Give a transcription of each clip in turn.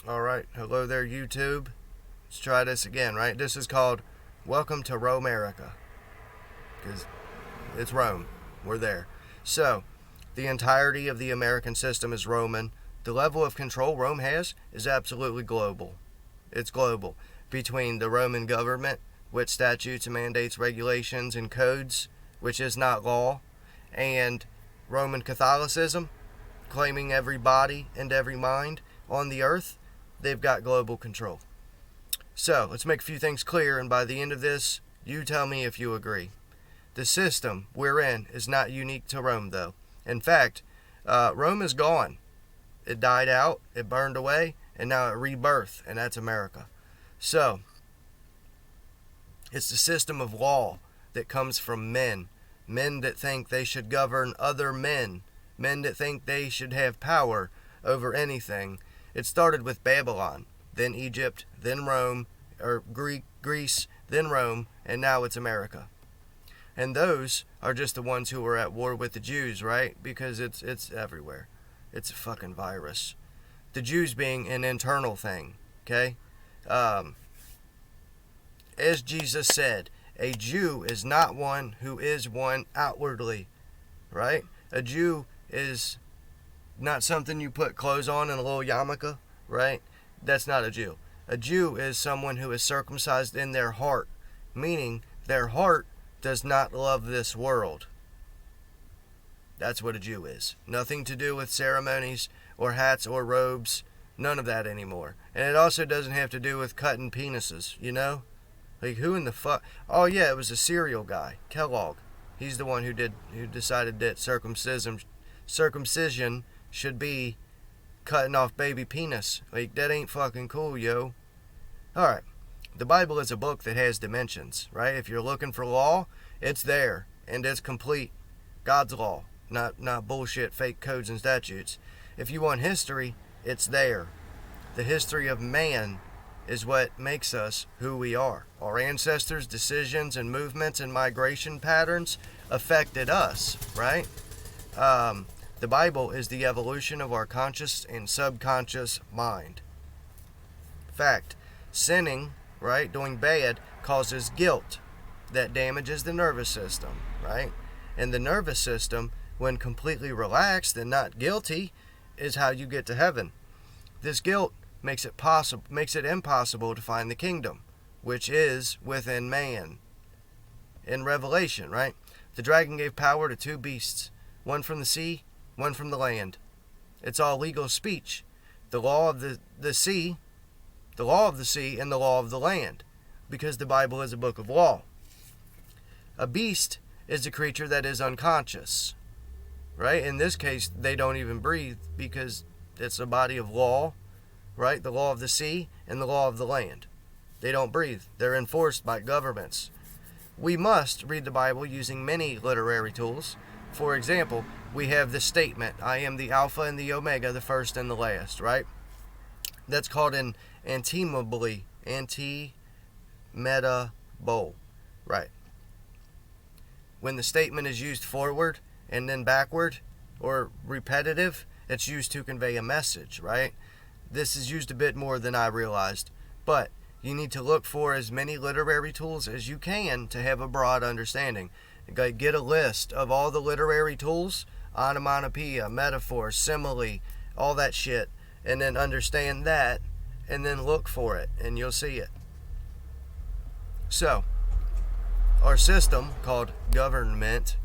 Alright, hello there YouTube. Let's try this again, right? This is called Welcome to Romarica. Because it's Rome. We're there. So, the entirety of the American system is Roman. The level of control Rome has is absolutely global. It's global. Between the Roman government, with statutes and mandates, regulations, and codes, which is not law, and Roman Catholicism, claiming every body and every mind on the earth, they've got global control. So, let's make a few things clear, and by the end of this, you tell me if you agree. The system we're in is not unique to Rome, though. In fact, Rome is gone. It died out, it burned away, and now it rebirthed, and that's America. So, it's the system of law that comes from men. Men that think they should govern other men. Men that think they should have power over anything. It started with Babylon, then Egypt, then Rome, or Greece, then Rome, and now it's America. And those are just the ones who were at war with the Jews, right? Because it's everywhere. It's a fucking virus. The Jews being an internal thing, okay? As Jesus said, a Jew is not one who is one outwardly, right? A Jew is not something you put clothes on and a little yarmulke, right? That's not a Jew. A Jew is someone who is circumcised in their heart, meaning their heart does not love this world. That's what a Jew is. Nothing to do with ceremonies or hats or robes. None of that anymore. And it also doesn't have to do with cutting penises, you know? Like, who in the fuck? Oh yeah, it was a cereal guy, Kellogg. He's the one who decided that circumcision should be cutting off baby penis. Like, that ain't fucking cool, yo. Alright. The Bible is a book that has dimensions, right? If you're looking for law, it's there. And it's complete. God's law. Not bullshit, fake codes and statutes. If you want history, it's there. The history of man is what makes us who we are. Our ancestors' decisions and movements and migration patterns affected us, right? The Bible is the evolution of our conscious and subconscious mind. Fact, sinning, right, doing bad, causes guilt that damages the nervous system, right? And the nervous system, when completely relaxed and not guilty, is how you get to heaven. This guilt makes it impossible to find the kingdom, which is within man. In Revelation, right? The dragon gave power to two beasts, one from the sea, one from the land. It's all legal speech. The law of the sea, and the law of the land, because the Bible is a book of law. A beast is a creature that is unconscious, right? In this case, they don't even breathe because it's a body of law, right? The law of the sea and the law of the land. They don't breathe. They're enforced by governments. We must read the Bible using many literary tools. For example, we have the statement, I am the Alpha and the Omega, the first and the last, right? That's called an antimetabole, right? When the statement is used forward and then backward or repetitive, it's used to convey a message, right? This is used a bit more than I realized, but you need to look for as many literary tools as you can to have a broad understanding. Get a list of all the literary tools, onomatopoeia, metaphor, simile, all that shit, and then understand that, and then look for it, and you'll see it. So, our system, called government,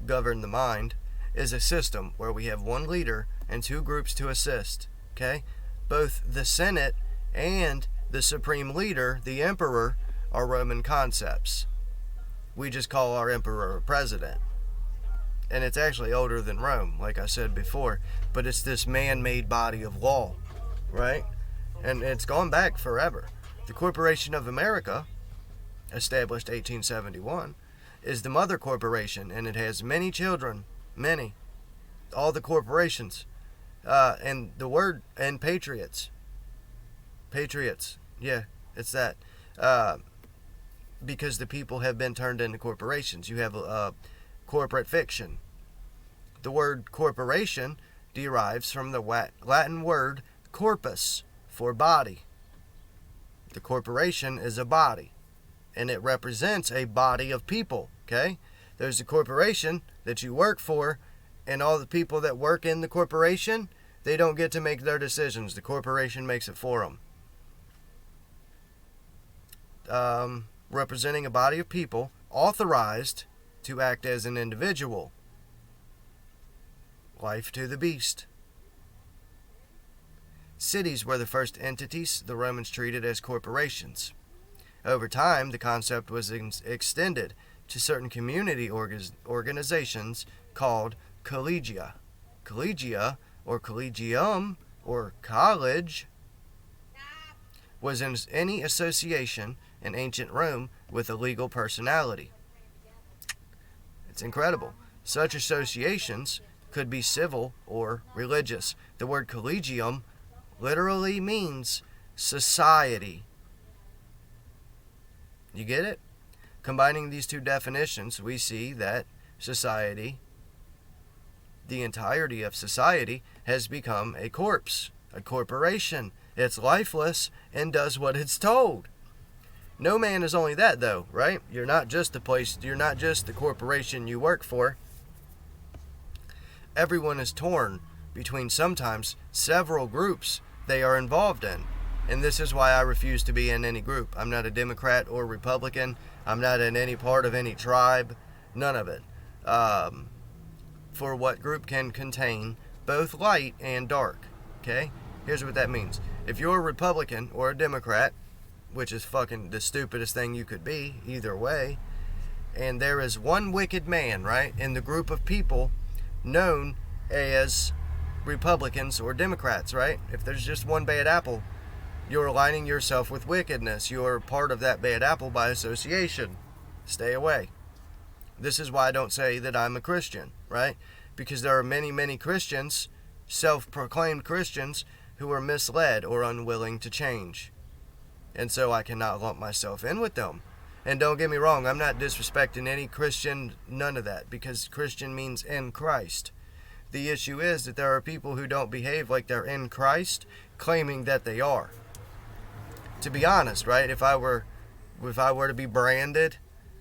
govern the mind, is a system where we have one leader and two groups to assist, okay? Both the Senate and the supreme leader, the emperor, are Roman concepts. We just call our emperor a president. And it's actually older than Rome, like I said before. But it's this man-made body of law, right? And it's gone back forever. The Corporation of America, established 1871, is the mother corporation, and it has many children. Many. All the corporations. And the word, and patriots. Patriots. Yeah, it's that. Because the people have been turned into corporations. You have corporate fiction. The word corporation derives from the Latin word corpus, for body. The corporation is a body, and it represents a body of people, okay? There's a corporation that you work for, and all the people that work in the corporation, they don't get to make their decisions. The corporation makes it for them. Representing a body of people authorized to act as an individual. Life to the beast. Cities were the first entities the Romans treated as corporations. Over time, the concept was extended to certain community organizations called collegia. Collegia, or collegium, or college, was any association in ancient Rome with a legal personality. It's incredible. Such associations could be civil or religious. The word collegium literally means society. You get it? Combining these two definitions, we see that society, the entirety of society, has become a corpse, a corporation. It's lifeless and does what it's told. No man is only that, though, right? You're not just the corporation you work for. Everyone is torn between sometimes several groups they are involved in. And this is why I refuse to be in any group. I'm not a Democrat or Republican. I'm not in any part of any tribe. None of it. For what group can contain both light and dark. Okay? Here's what that means. If you're a Republican or a Democrat, which is fucking the stupidest thing you could be, either way, and there is one wicked man, right, in the group of people known as Republicans or Democrats, right? If there's just one bad apple, you're aligning yourself with wickedness. You're part of that bad apple by association. Stay away. This is why I don't say that I'm a Christian, right? Because there are many, many Christians, self-proclaimed Christians, who are misled or unwilling to change. And so I cannot lump myself in with them. And don't get me wrong, I'm not disrespecting any Christian, none of that, because Christian means in Christ. The issue is that there are people who don't behave like they're in Christ, claiming that they are. To be honest, right, if I were to be branded,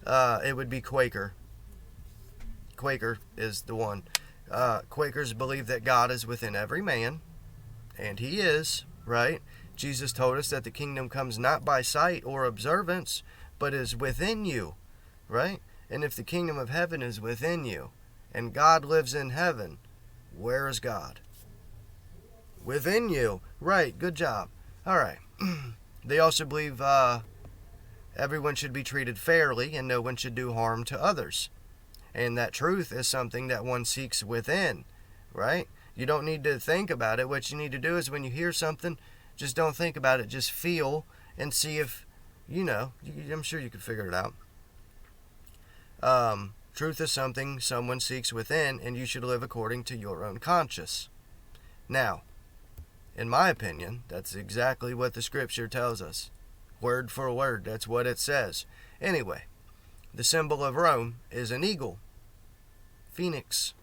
it would be Quaker. Quaker is the one. Quakers believe that God is within every man, and he is, right? Jesus told us that the kingdom comes not by sight or observance, but is within you, right? And if the kingdom of heaven is within you, and God lives in heaven, where is God? Within you. Right, good job. All right. They also believe everyone should be treated fairly and no one should do harm to others. And that truth is something that one seeks within, right? You don't need to think about it. What you need to do is when you hear something, just don't think about it. Just feel and see if, I'm sure you could figure it out. Truth is something someone seeks within, and you should live according to your own conscience. Now, in my opinion, that's exactly what the scripture tells us. Word for word, that's what it says. Anyway, the symbol of Rome is an eagle. Phoenix.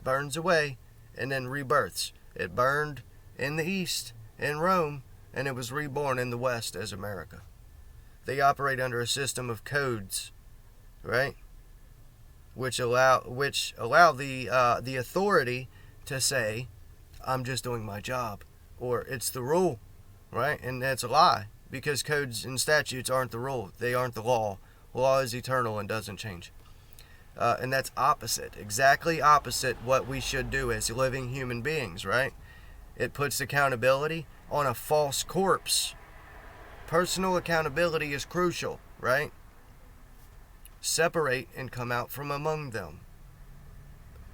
Burns away and then rebirths. It burned in the east, in Rome, and it was reborn in the west as America. They operate under a system of codes, right? Which allow the authority to say, I'm just doing my job, or it's the rule, right? And that's a lie, because codes and statutes aren't the rule. They aren't the law. Law is eternal and doesn't change. And that's opposite, exactly opposite what we should do as living human beings, right? It puts accountability on a false corpse. Personal accountability is crucial, right? Separate and come out from among them.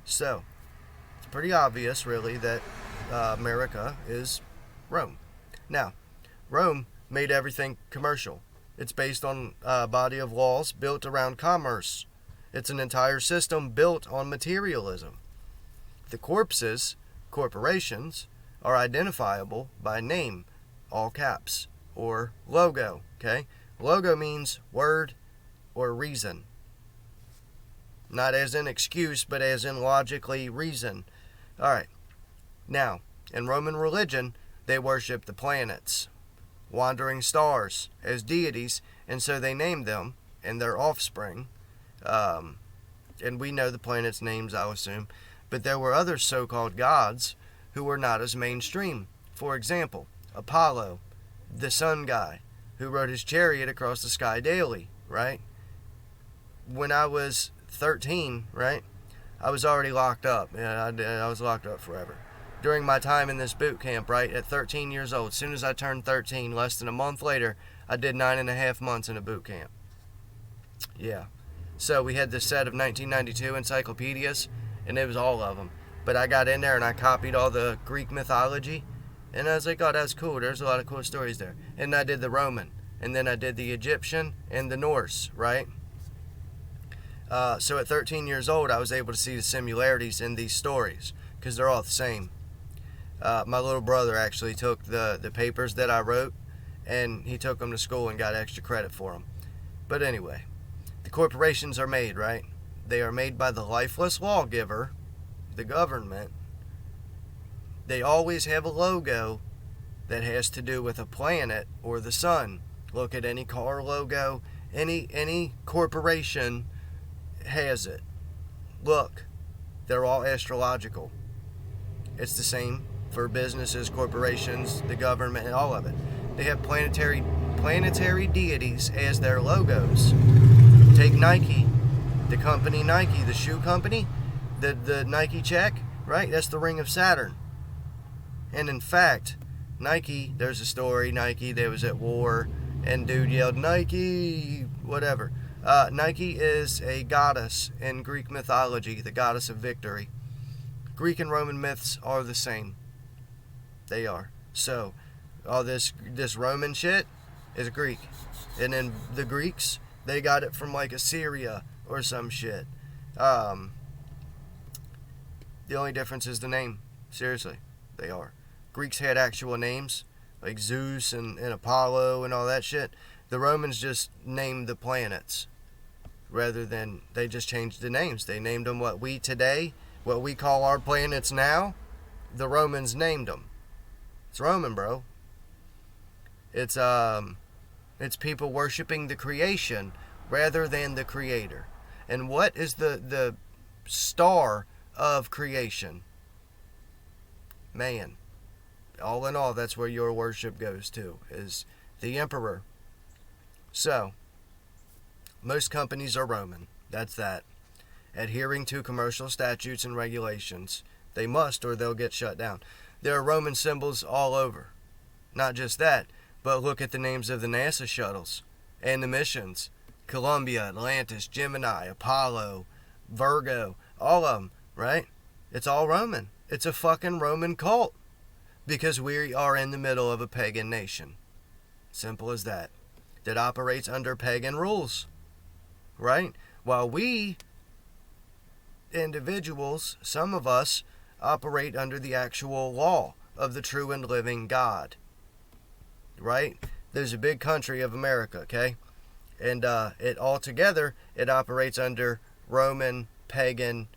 So, it's pretty obvious, really, that America is Rome. Now, Rome made everything commercial. It's based on a body of laws built around commerce. It's an entire system built on materialism. The corpses, corporations, are identifiable by name, all caps, or logo, okay? Logo means word or reason. Not as in excuse, but as in logically reason. Alright. Now, in Roman religion, They worship the planets, wandering stars, as deities, and so they named them and their offspring. And we know the planets' names, I'll assume. But there were other so-called gods who were not as mainstream. For example, Apollo, the sun guy, who rode his chariot across the sky daily, right? When I was 13, right, I was already locked up. Yeah, I was locked up forever. During my time in this boot camp, right, at 13 years old, as soon as I turned 13, less than a month later, I did 9.5 months in a boot camp. Yeah. So we had this set of 1992 encyclopedias, and it was all of them. But I got in there and I copied all the Greek mythology, and I was like, oh, that's cool. There's a lot of cool stories there. And I did the Roman, and then I did the Egyptian and the Norse, right? So at 13 years old, I was able to see the similarities in these stories, because they're all the same. My little brother actually took the papers that I wrote, and he took them to school and got extra credit for them. But anyway, the corporations are made, right? They are made by the lifeless lawgiver, the government. They always have a logo that has to do with a planet or the sun. Look at any car logo, any corporation has it. Look, they're all astrological. It's the same for businesses, corporations, the government, and all of it. They have planetary deities as their logos. Take Nike, the company Nike, the shoe company, the Nike check, right? That's the ring of Saturn. And in fact, Nike, there's a story, Nike, they was at war, and dude yelled, Nike, whatever. Nike is a goddess in Greek mythology, the goddess of victory. Greek and Roman myths are the same. They are. So, all this Roman shit is Greek. And then the Greeks, they got it from like Assyria or some shit. The only difference is the name. Seriously, they are. Greeks had actual names, like Zeus and Apollo and all that shit. The Romans just named the planets. Rather than, they just changed the names. They named them what we call our planets now, the Romans named them. It's Roman, bro. It's people worshiping the creation rather than the creator. And what is the star of creation? Man. All in all, that's where your worship goes to, is the emperor. So, most companies are Roman. That's that. Adhering to commercial statutes and regulations. They must, or they'll get shut down. There are Roman symbols all over. Not just that, but look at the names of the NASA shuttles and the missions. Columbia, Atlantis, Gemini, Apollo, Virgo, all of them, right? It's all Roman. It's a fucking Roman cult. Because we are in the middle of a pagan nation. Simple as that. That operates under pagan rules. Right? While we, individuals, some of us, operate under the actual law of the true and living God. Right? There's a big country of America, okay? And it altogether, it operates under Roman, pagan,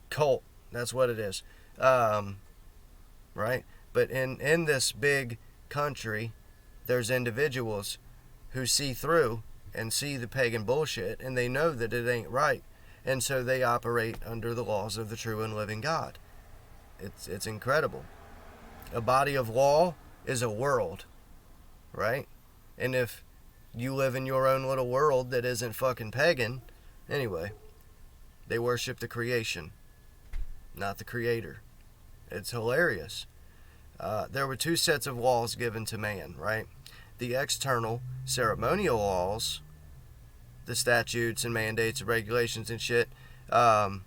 cult. That's what it is. Right? But in this big country, there's individuals who see through and see the pagan bullshit, and they know that it ain't right. And so they operate under the laws of the true and living God. It's incredible. A body of law is a world, right? And if you live in your own little world that isn't fucking pagan, anyway, they worship the creation, not the creator. It's hilarious. There were two sets of laws given to man, right? The external ceremonial laws, the statutes and mandates and regulations and shit, and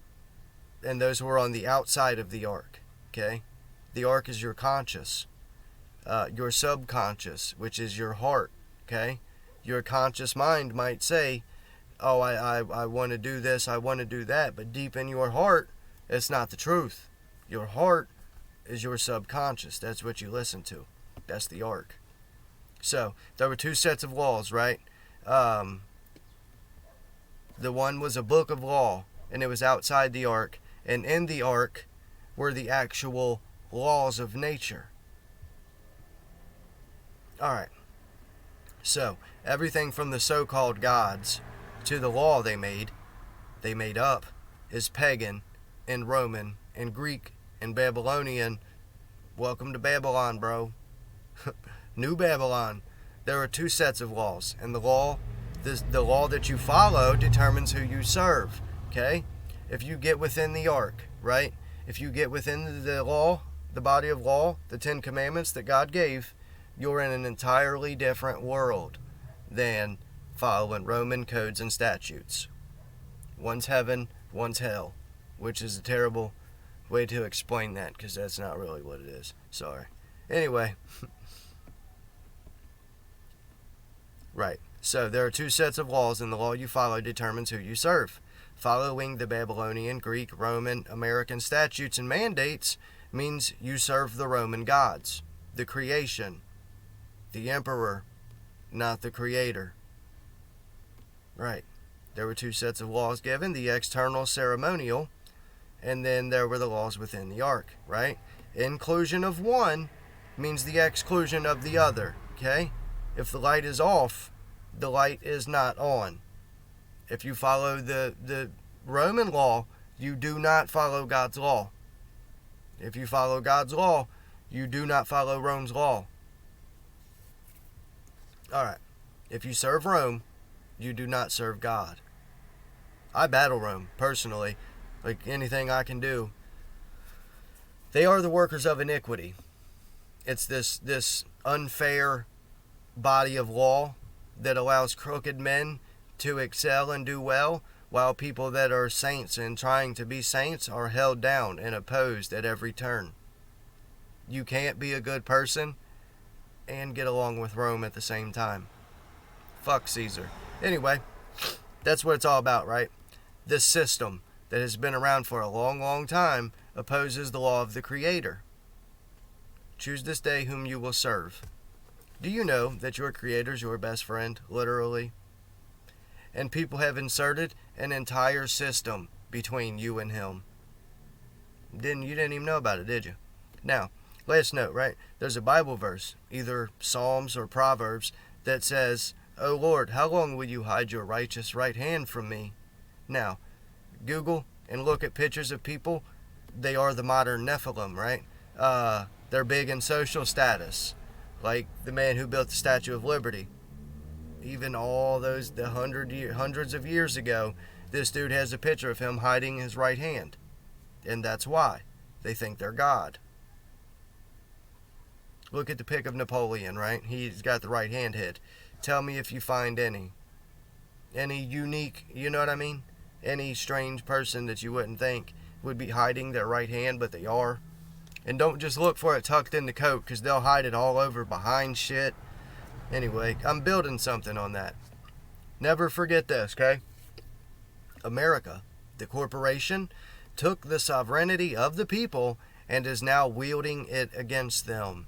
those were on the outside of the ark, okay? The ark is your conscious, your subconscious, which is your heart, okay? Your conscious mind might say, oh, I want to do this, I want to do that, but deep in your heart, it's not the truth. Your heart is your subconscious. That's what you listen to. That's the ark. So, there were two sets of laws, right? The one was a book of law, and it was outside the ark, and in the ark were the actual laws of nature. All right. So, everything from the so-called gods to the law they made up, is pagan and Roman and Greek and Babylonian. Welcome to Babylon, bro. New Babylon. There are two sets of laws, and the law that you follow determines who you serve. Okay? If you get within the ark, right? If you get within the law, the body of law, the 10 commandments that God gave, you're in an entirely different world than following Roman codes and statutes. One's heaven, one's hell, which is a terrible way to explain that, because that's not really what it is. Sorry. Anyway. Right. So there are two sets of laws, and the law you follow determines who you serve. Following the Babylonian, Greek, Roman, American statutes and mandates means you serve the Roman gods, the creation, the emperor, not the creator. Right. There were two sets of laws given, the external ceremonial, and then there were the laws within the ark, right? Inclusion of one means the exclusion of the other, okay? If the light is off, the light is not on. If you follow the Roman law, you do not follow God's law. If you follow God's law, you do not follow Rome's law. Alright. If you serve Rome, you do not serve God. I battle Rome, personally. Like anything I can do. They are the workers of iniquity. It's this unfair body of law that allows crooked men to excel and do well, while people that are saints and trying to be saints are held down and opposed at every turn. You can't be a good person and get along with Rome at the same time. Fuck Caesar. Anyway, that's what it's all about, right? This system that has been around for a long, long time opposes the law of the Creator. Choose this day whom you will serve. Do you know that your Creator is your best friend, literally? And people have inserted an entire system between you and Him. You didn't even know about it, did you? Now, last note, right? There's a Bible verse, either Psalms or Proverbs, that says, "O Lord, how long will you hide your righteous right hand from me?" Now, Google and look at pictures of people. They are the modern Nephilim, right? They're big in social status. Like the man who built the Statue of Liberty. Even all those, hundreds of years ago, this dude has a picture of him hiding his right hand. And that's why. They think they're God. Look at the pic of Napoleon, right? He's got the right hand hid. Tell me if you find any unique, you know what I mean? Any strange person that you wouldn't think would be hiding their right hand, but they are. And don't just look for it tucked in the coat, because they'll hide it all over behind shit. Anyway, I'm building something on that. Never forget this, okay? America, the corporation, took the sovereignty of the people and is now wielding it against them.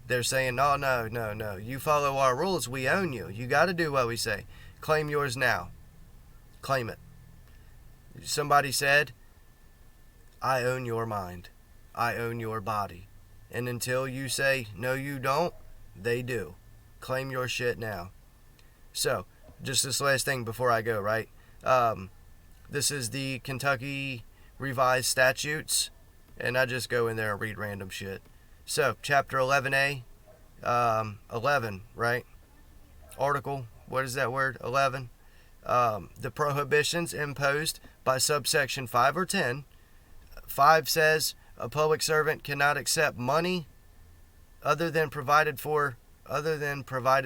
They're saying, no. You follow our rules, we own you. You got to do what we say. Claim yours now. Claim it. Somebody said, I own your mind. I own your body. And until you say, no you don't, they do. Claim your shit now. So, just this last thing before I go, right? This is the Kentucky Revised Statutes. And I just go in there and read random shit. So, Chapter 11A. 11, right? Article, what is that word? 11. The prohibitions imposed by subsection 5 or 10. 5 says a public servant cannot accept money other than provided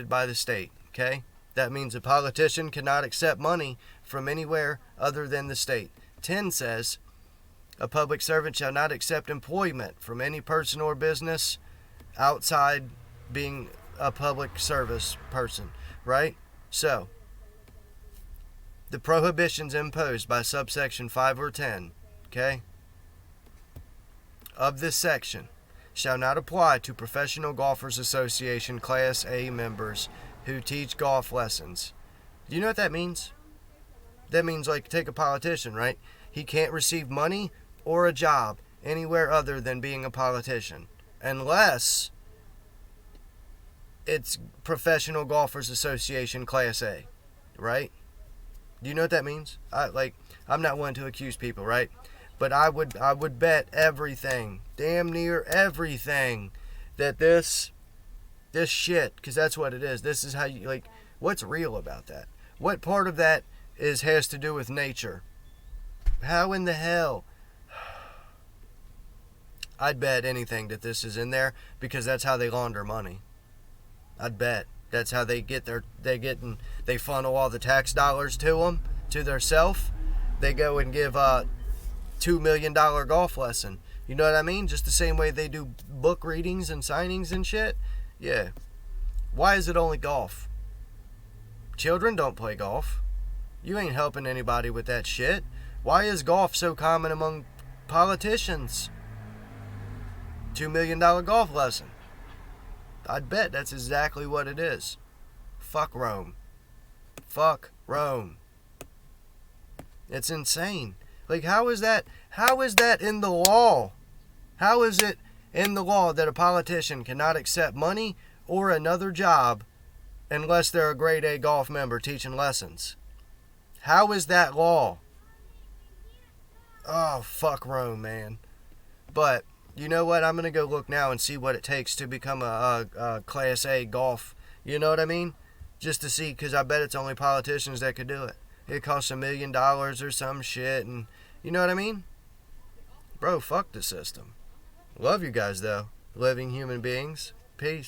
by the state. Okay? That means a politician cannot accept money from anywhere other than the state. 10 says a public servant shall not accept employment from any person or business outside being a public service person. Right? So, the prohibitions imposed by subsection 5 or 10, okay, of this section shall not apply to Professional Golfers Association Class A members who teach golf lessons. Do you know what that means? That means, like, take a politician, right? He can't receive money or a job anywhere other than being a politician, unless it's Professional Golfers Association Class A, right? Do you know what that means? I'm not one to accuse people, right? But I would bet everything, damn near everything, that this shit, because that's what it is. This is how you, like, what's real about that? What part of that has to do with nature? How in the hell? I'd bet anything that this is in there, because that's how they launder money. I'd bet that's how they funnel all the tax dollars to their self. They go and give a $2 million golf lesson. You know what I mean? Just the same way they do book readings and signings and shit. Yeah. Why is it only golf? Children don't play golf. You ain't helping anybody with that shit. Why is golf so common among politicians? $2 million golf lesson. I'd bet that's exactly what it is. Fuck Rome. Fuck Rome. It's insane. Like, how is that in the law? How is it in the law that a politician cannot accept money or another job unless they're a grade A golf member teaching lessons? How is that law? Oh, fuck Rome, man. But you know what? I'm going to go look now and see what it takes to become a Class A golf. You know what I mean? Just to see, because I bet it's only politicians that could do it. It costs $1 million or some shit, and you know what I mean? Bro, fuck the system. Love you guys, though. Living human beings. Peace.